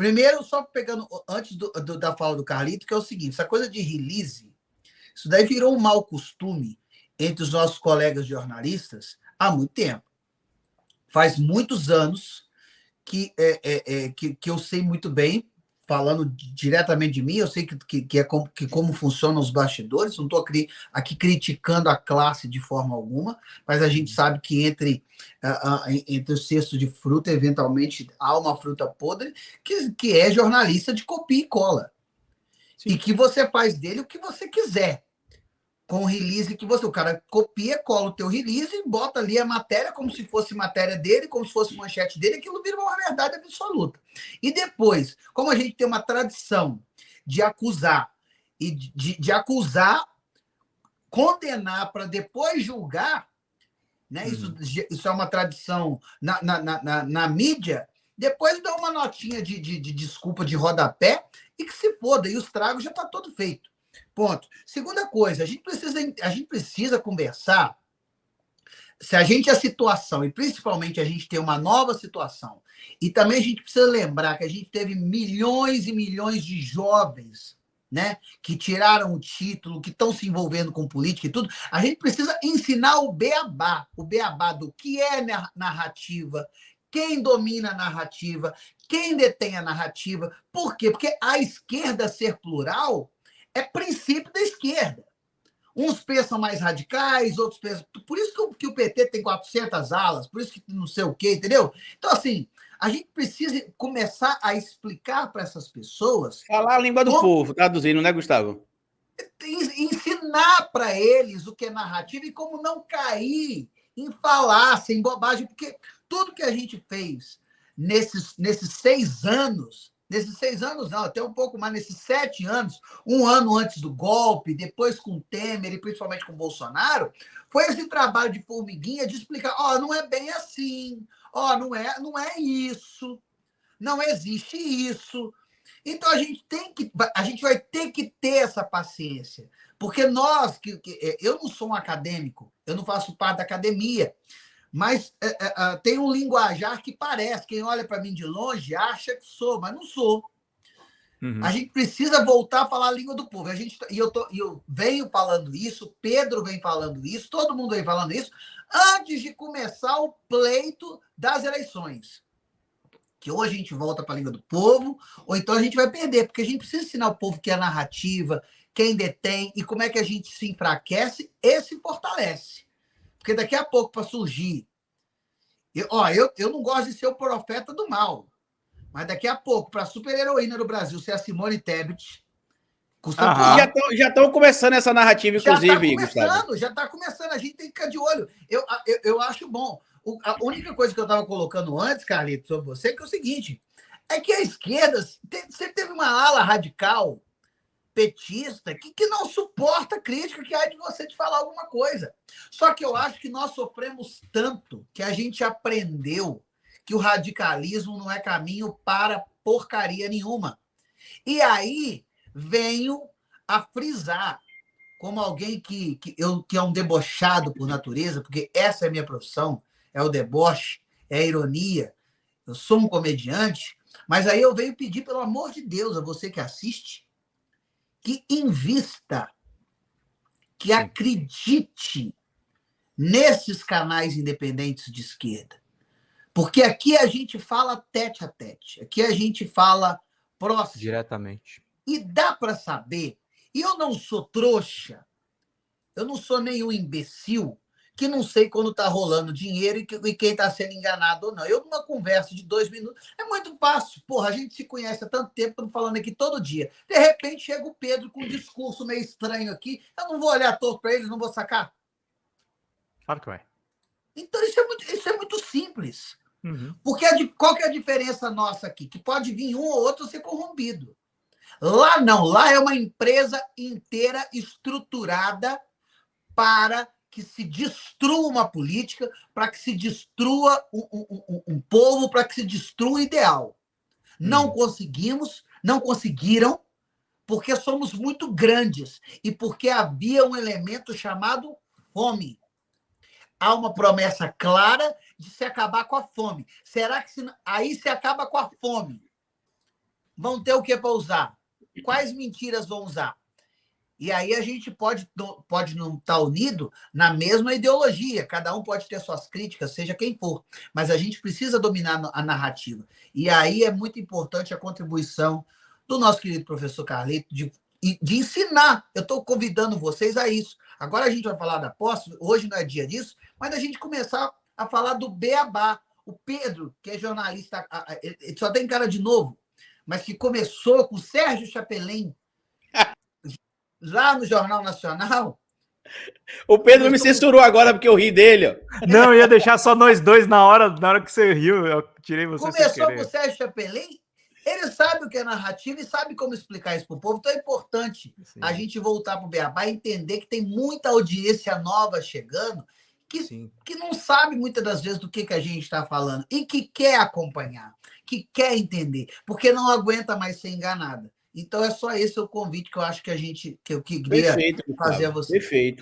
Primeiro, só pegando antes da fala do Carlito, que é o seguinte: essa coisa de release, isso daí virou um mau costume entre os nossos colegas jornalistas há muito tempo. Faz muitos anos que eu sei muito bem, falando diretamente de mim, eu sei como funcionam os bastidores, não estou aqui criticando a classe de forma alguma, mas a gente sabe que entre os cestos de fruta, eventualmente, há uma fruta podre que é jornalista de copia e cola. Sim. E que você faz dele o que você quiser. Com o release que o cara copia, cola o teu release e bota ali a matéria como se fosse matéria dele, como se fosse manchete dele, aquilo vira uma verdade absoluta. E depois, como a gente tem uma tradição de acusar, e de acusar, condenar para depois julgar, né? Isso é uma tradição na mídia, depois dá uma notinha de desculpa de rodapé e que se foda, e o estrago já está todo feito. Ponto. Segunda coisa, a gente precisa conversar se a situação, e principalmente a gente tem uma nova situação, e também a gente precisa lembrar que a gente teve milhões e milhões de jovens, né, que tiraram o título, que estão se envolvendo com política e tudo, a gente precisa ensinar o beabá do que é narrativa, quem domina a narrativa, quem detém a narrativa. Por quê? Porque a esquerda ser plural é princípio da esquerda. Uns pensam mais radicais, outros pensam... Por isso que o PT tem 400 alas, por isso que não sei o quê, entendeu? Então, assim, a gente precisa começar a explicar para essas pessoas... Falar a língua do povo, traduzindo, né, Gustavo? Ensinar para eles o que é narrativa e como não cair em falácia, em bobagem, porque tudo que a gente fez nesses 6 anos... Nesses 6 anos, não, até um pouco mais, nesses 7 anos, um ano antes do golpe, depois com o Temer e principalmente com o Bolsonaro, foi esse trabalho de formiguinha de explicar, não é bem assim, não é isso, não existe isso. Então, a gente vai ter que ter essa paciência, porque eu não sou um acadêmico, eu não faço parte da academia, mas tem um linguajar que parece. Quem olha para mim de longe acha que sou, mas não sou. A gente precisa voltar a falar a língua do povo. Eu venho falando isso, Pedro vem falando isso, todo mundo vem falando isso, antes de começar o pleito das eleições. Que ou a gente volta para a língua do povo, ou então a gente vai perder, porque a gente precisa ensinar o povo que é narrativa, quem detém, e como é que a gente se enfraquece e se fortalece. Porque daqui a pouco, para surgir... Eu não gosto de ser o profeta do mal, mas daqui a pouco, para a super-heroína do Brasil ser a Simone Tebet, custa pouco. Já estão começando essa narrativa, inclusive, Gustavo. Já está começando, a gente tem que ficar de olho. Eu acho bom. A única coisa que eu estava colocando antes, Carlito, sobre você, que é o seguinte, é que a esquerda sempre teve uma ala radical petista que não suporta a crítica que há de você de falar alguma coisa. Só que eu acho que nós sofremos tanto que a gente aprendeu que o radicalismo não é caminho para porcaria nenhuma. E aí venho a frisar, como alguém que é um debochado por natureza, porque essa é a minha profissão, é o deboche, é a ironia, eu sou um comediante, mas aí eu venho pedir, pelo amor de Deus, a você que assiste, que invista, que acredite nesses canais independentes de esquerda. Porque aqui a gente fala tete a tete, aqui a gente fala próximo. Diretamente. E dá para saber, e eu não sou trouxa, eu não sou nenhum imbecil que não sei quando está rolando dinheiro e quem está sendo enganado ou não. Eu, numa conversa de 2 minutos, é muito fácil. Porra, a gente se conhece há tanto tempo, estamos falando aqui todo dia. De repente, chega o Pedro com um discurso meio estranho aqui, eu não vou olhar torto para ele, não vou sacar? Claro que vai. Então, isso é muito simples. Porque qual que é a diferença nossa aqui? Que pode vir um ou outro ser corrompido. Lá não, lá é uma empresa inteira estruturada para que se destrua uma política, para que se destrua um povo, para que se destrua um ideal. Não conseguimos, não conseguiram, porque somos muito grandes e porque havia um elemento chamado fome. Há uma promessa clara de se acabar com a fome. Será que aí se acaba com a fome? vão ter o que para usar? Quais mentiras vão usar? E aí a gente pode não estar unido na mesma ideologia, cada um pode ter suas críticas, seja quem for, mas a gente precisa dominar a narrativa. E aí é muito importante a contribuição do nosso querido professor Carlito de ensinar. Eu estou convidando vocês a isso. Agora a gente vai falar da posse, hoje não é dia disso, mas a gente começar a falar do beabá. O Pedro, que é jornalista, ele só tem cara de novo, mas que começou com o Sérgio Chapelin, lá no Jornal Nacional. O Pedro me censurou agora porque eu ri dele. Ó. Não, eu ia deixar só nós dois na hora que você riu, eu tirei você. Começou com o Sérgio Chapelin, ele sabe o que é narrativa e sabe como explicar isso para o povo. Então é importante a gente voltar para o Beabá e entender que tem muita audiência nova chegando que não sabe muitas das vezes do que a gente está falando e que quer acompanhar, que quer entender, porque não aguenta mais ser enganada. Então é só esse o convite que eu acho que eu queria fazer a você. Perfeito.